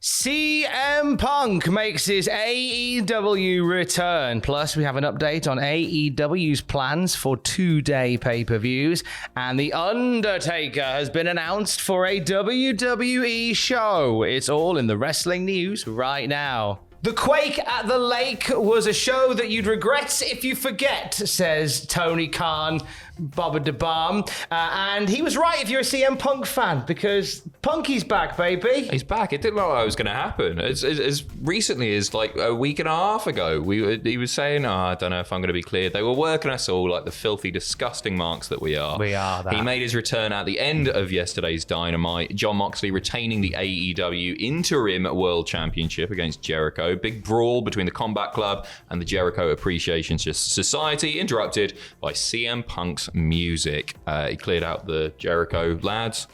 CM Punk makes his AEW return. Plus, we have an update on AEW's plans for 2-day pay-per-views. And The Undertaker has been announced for a WWE show. It's all in the wrestling news right now. The Quake at the Lake was a show that you'd regret if you forget, says Tony Khan, Baba de Balm. And he was right if you're a CM Punk fan, because Punky's back, baby. He's back. It didn't look like it was going to happen. As recently as like a week and a half ago, he was saying, I don't know if I'm going to be cleared. They were working us all like the filthy, disgusting marks that we are. We are that. He made his return at the end of yesterday's Dynamite. John Moxley retaining the AEW Interim World Championship against Jericho. Big brawl between the Combat Club and the Jericho Appreciation Society, interrupted by CM Punk's music. He cleared out the Jericho lads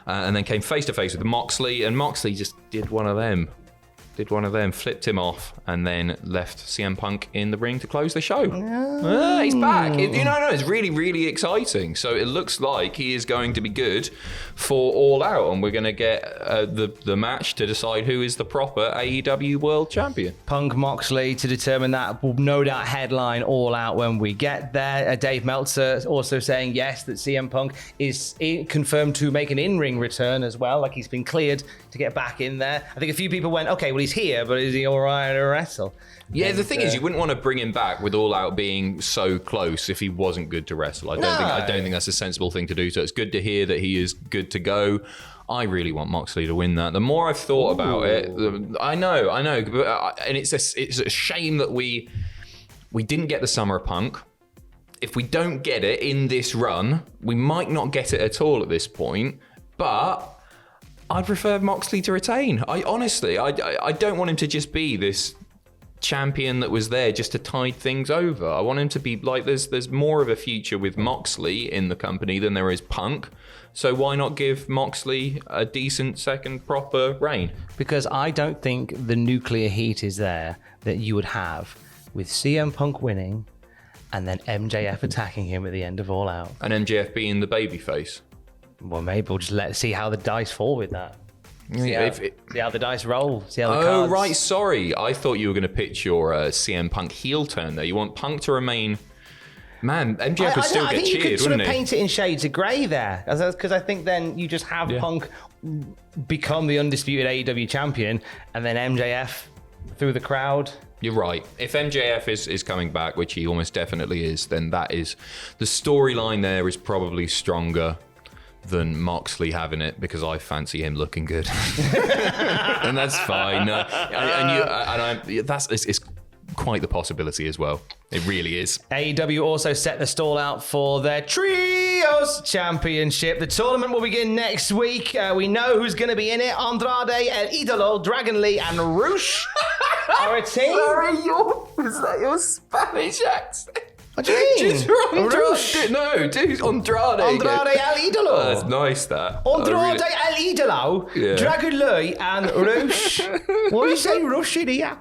and then came face to face with Moxley, and Moxley just did one of them, flipped him off, and then left CM Punk in the ring to close the show. He's back. It's really, really exciting. So it looks like he is going to be good for All Out, and we're going to get the match to decide who is the proper AEW World Champion. Punk Moxley to determine that. Will no doubt headline All Out when we get there. Dave Meltzer also saying yes, that CM Punk is confirmed to make an in-ring return as well, like he's been cleared to get back in there. I think a few people went, okay, well, he's here, but is he all right to wrestle? Yeah, the thing is, you wouldn't want to bring him back with All Out being so close if he wasn't good to wrestle. I don't think that's a sensible thing to do. So it's good to hear that he is good to go. I really want Moxley to win that. The more I've thought about it, I know, and it's a shame that we didn't get the Summer of Punk. If we don't get it in this run, we might not get it at all at this point. But I'd prefer Moxley to retain. I don't want him to just be this champion that was there just to tide things over. I want him to be like, there's more of a future with Moxley in the company than there is Punk. So why not give Moxley a decent second proper reign? Because I don't think the nuclear heat is there that you would have with CM Punk winning and then MJF attacking him at the end of All Out. And MJF being the babyface. Well, maybe we'll just see how the dice fall with that. See how the dice roll. See how the cards... Oh, right. Sorry. I thought you were going to pitch your CM Punk heel turn there. You want Punk to remain... Man, MJF would still get cheered, wouldn't he? I think you could sort of paint it in shades of grey there. Because I think then you just have Punk become the undisputed AEW champion, and then MJF through the crowd... You're right. If MJF is coming back, which he almost definitely is, then that is... The storyline there is probably stronger than Moxley having it, because I fancy him looking good. And that's fine. It's quite the possibility as well. It really is. AEW also set the stall out for their Trios Championship. The tournament will begin next week. We know who's going to be in it. Andrade, El Idolo, Dragon Lee, and Roosh are a team. Is that your Spanish accent? What do you mean? Dude, Andrade. Andrade El Idolo. Oh, that's nice, that. Andrade El Idolo, Dragon Lee, and Roosh. What do you say, Roosh in here?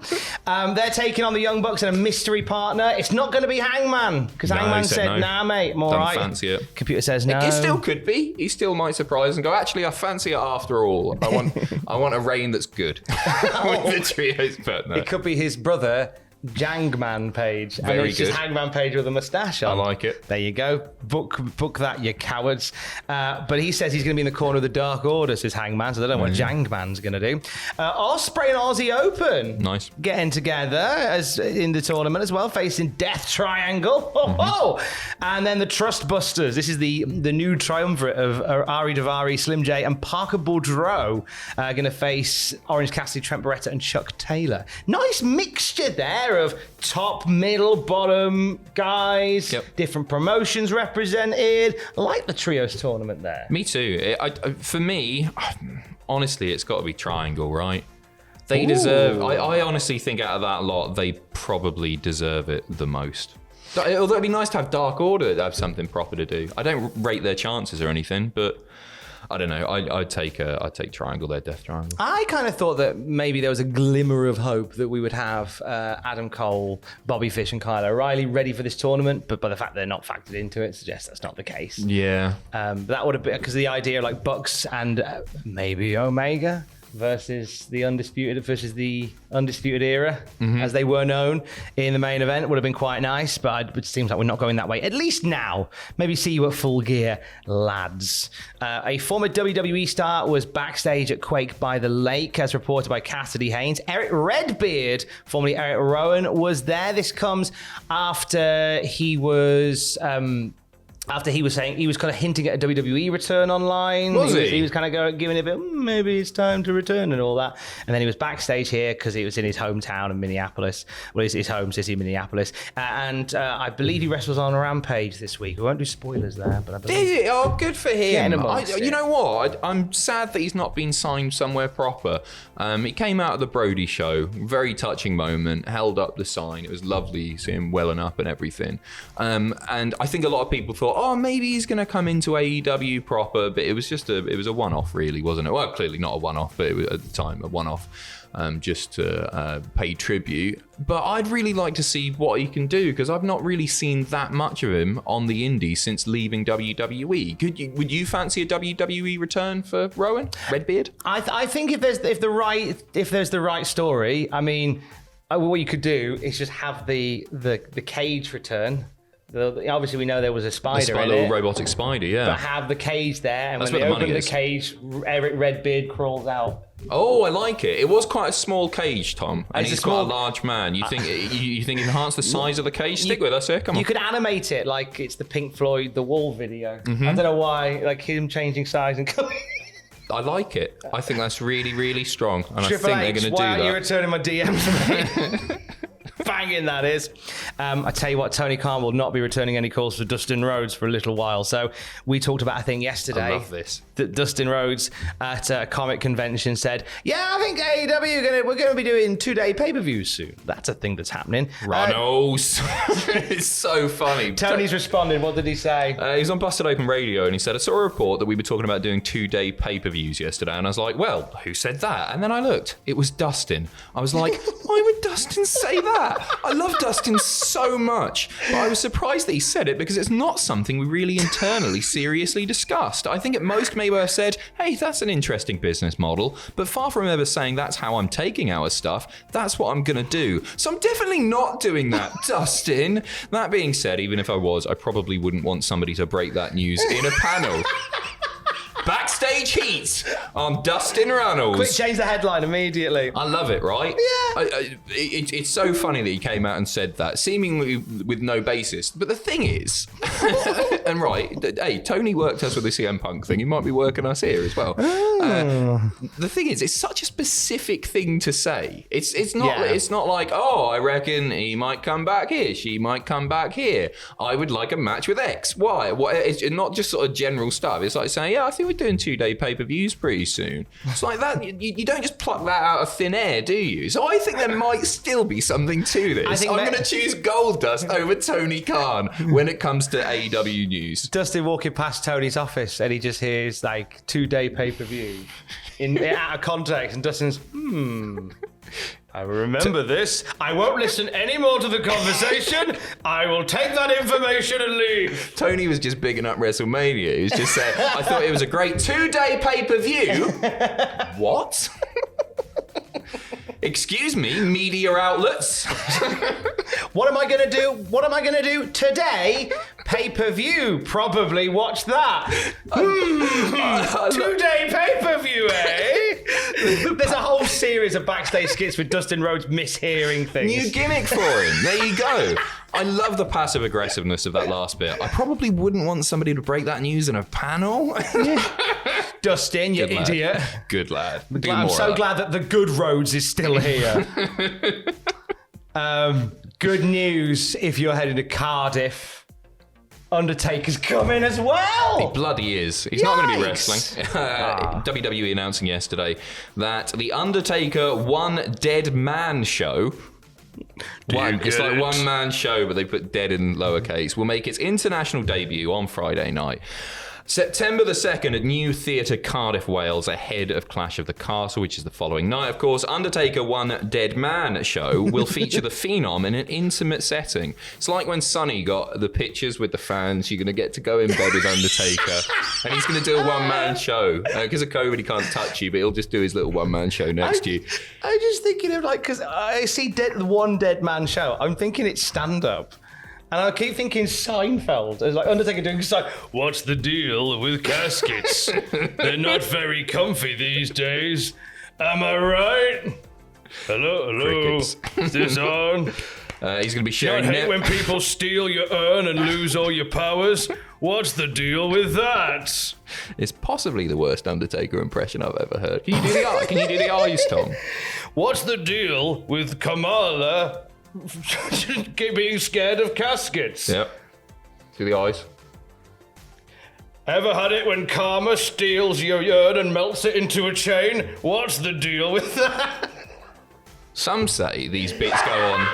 They're taking on the Young Bucks and a mystery partner. It's not going to be Hangman, because Hangman said, nah, mate, I'm all right. Don't fancy it. Computer says no. It still could be. He still might surprise and go, actually, I fancy it after all. I want a reign that's good. With the Trios partner. It could be his brother, Jangman Page. Very and it's good. Just Hangman Page with a moustache on. I like it. There you go. Book that, you cowards. But he says he's going to be in the corner of the Dark Order, says Hangman, so they don't know what Jangman's going to do. Ospreay and Aussie Open. Nice. Getting together as in the tournament as well, facing Death Triangle. And then the Trust Busters. This is the new triumvirate of Ari Daivari, Slim J, and Parker Boudreaux going to face Orange Cassidy, Trent Beretta, and Chuck Taylor. Nice mixture there of top, middle, bottom guys, different promotions represented. I like the Trios tournament there. Me too. For me, honestly, it's got to be Triangle, right? They deserve... I honestly think out of that lot, they probably deserve it the most. Although it'd be nice to have Dark Order to have something proper to do. I don't rate their chances or anything, but... I don't know. I'd take Triangle there, Death Triangle. I kind of thought that maybe there was a glimmer of hope that we would have Adam Cole, Bobby Fish, and Kyle O'Reilly ready for this tournament, but by the fact they're not factored into it suggests that's not the case. Yeah. That would have been because the idea like Bucks and maybe Omega versus the Undisputed Era, as they were known in the main event. Would have been quite nice, but it seems like we're not going that way. At least now. Maybe see you at Full Gear, lads. A former WWE star was backstage at Quake by the Lake, as reported by Cassidy Haynes. Eric Redbeard, formerly Eric Rowan, was there. This comes after he was saying he was kind of hinting at a WWE return online. Was he? He was kind of giving it a bit, maybe it's time to return and all that. And then he was backstage here because he was in his hometown of Minneapolis. Well, his home city, Minneapolis. And I believe he wrestles on Rampage this week. We won't do spoilers there, but I believe. Did he? Oh, good for him. You know what? I'm sad that he's not been signed somewhere proper. He came out of the Brody show, very touching moment, held up the sign. It was lovely seeing him welling up and everything. And I think a lot of people thought, oh, maybe he's going to come into AEW proper, but it was a one-off, really, wasn't it? Well, clearly not a one-off, but it was, at the time, a one-off, just to pay tribute. But I'd really like to see what he can do, because I've not really seen that much of him on the indies since leaving WWE. Would you fancy a WWE return for Rowan Redbeard? I think if there's the right story, I mean, what you could do is just have the cage return. Obviously, we know there was a spider in little it. Robotic spider, yeah. But have the cage there, and That's when they where the open money the is. cage, Eric Redbeard crawls out. Oh, I like it. It was quite a small cage, Tom, and It's he's a small- quite a large man. You think enhance the size of the cage? Stick with us here. Come on. You could animate it like it's the Pink Floyd The Wall video. Mm-hmm. I don't know why, like him changing size and coming. I like it. I think that's really, really strong, and Triple I think H, they're going to why do are you that. returning my DMs, mate? Banging, that is. I tell you what, Tony Khan will not be returning any calls for Dustin Rhodes for a little while. So we talked about a thing yesterday. I love this. That Dustin Rhodes at a comic convention said, yeah, I think AEW we're going to be doing 2-day pay-per-views soon. That's a thing that's happening. Runnels. It's so funny. Tony's responded. What did he say? He was on Busted Open Radio, and he said, I saw a report that we were talking about doing 2-day pay-per-views yesterday, and I was like, well, who said that? And then I looked. It was Dustin. I was like, why would Dustin say that? I love Dustin so much, but I was surprised that he said it, because it's not something we really internally seriously discussed. I think at most maybe I've said, hey, that's an interesting business model, but far from ever saying that's how I'm taking our stuff, that's what I'm going to do. So I'm definitely not doing that, Dustin. That being said, even if I was, I probably wouldn't want somebody to break that news in a panel. Backstage heat on Dustin Runnels. Quick, change the headline immediately. I love it, right? Yeah. It's so funny that he came out and said that, seemingly with no basis. But the thing is, and right, hey, Tony worked us with the CM Punk thing. He might be working us here as well. The thing is, it's such a specific thing to say. It's not like, oh, I reckon he might come back here. She might come back here. I would like a match with X. Why? It's not just sort of general stuff. It's like saying, yeah, I think we're doing 2-day pay-per-views pretty soon. It's like that. You don't just pluck that out of thin air, do you? So I think there might still be something to this. I'm going to choose Goldust over Tony Khan when it comes to AEW news. Dustin walking past Tony's office and he just hears like 2-day pay-per-view out of context, and Dustin's, I remember this. I won't listen any more to the conversation. I will take that information and leave. Tony was just bigging up WrestleMania. He was just saying, I thought it was a great 2-day pay-per-view. What? Excuse me, media outlets. What am I going to do? What am I going to do today? Pay-per-view. Probably watch that. 2-day pay-per-view, eh? There's a whole series of backstage skits with Dustin Rhodes mishearing things. New gimmick for him. There you go. I love the passive aggressiveness of that last bit. I probably wouldn't want somebody to break that news in a panel. Dustin, you idiot. Good lad. I'm so glad that the good Rhodes is still here. Good news if you're heading to Cardiff. Undertaker's coming as well. He bloody is. He's not going to be wrestling. WWE announcing yesterday that the Undertaker One Dead Man show. It's like one man show, but they put dead in lowercase. Will make its international debut on Friday night. September the 2nd at New Theatre, Cardiff, Wales, ahead of Clash of the Castle, which is the following night, of course. Undertaker One Dead Man show will feature the Phenom in an intimate setting. It's like when Sonny got the pictures with the fans. You're going to get to go in bed with Undertaker, and he's going to do a one-man show. Because of COVID, he can't touch you, but he'll just do his little one-man show next to you. I'm just thinking of, like, because I see the One Dead Man show. I'm thinking it's stand-up. And I keep thinking Seinfeld. It's like Undertaker doing what's the deal with caskets? They're not very comfy these days. Am I right? Hello? Crickets. Is this on? He's going to be sharing... I hate when people steal your urn and lose all your powers. What's the deal with that? It's possibly the worst Undertaker impression I've ever heard. Can you do the eyes, Tom? What's the deal with Kamala... being scared of caskets? Yep. Do the eyes. Ever had it when karma steals your urn and melts it into a chain? What's the deal with that? Some say these bits go on.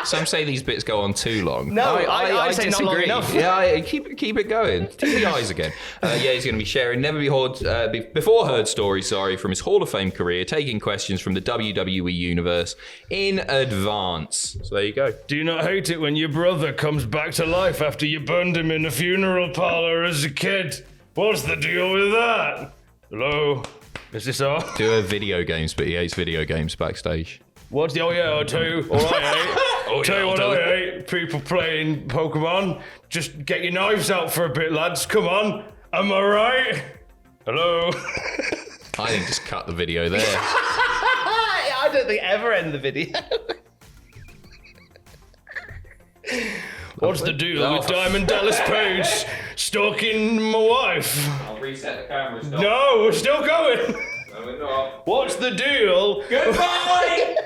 Some say these bits go on too long. No, I say disagree. not long enough. Yeah, keep it going. Do the eyes again. He's going to be sharing before heard stories. From his Hall of Fame career, taking questions from the WWE universe in advance. So there you go. Do you not hate it when your brother comes back to life after you burned him in a funeral parlor as a kid? What's the deal with that? Hello, is this on? Do a video games, but he hates video games backstage. What's the... Oh yeah, I'll tell you what I hate. Tell you what I hate. People playing Pokemon. Just get your knives out for a bit, lads. Come on. Am I right? Hello? I think just cut the video there. I don't think ever end the video. What's the deal with Diamond Dallas Page stalking my wife? I'll reset the camera. No, we're still going. No, we're not. What's the deal? Goodbye!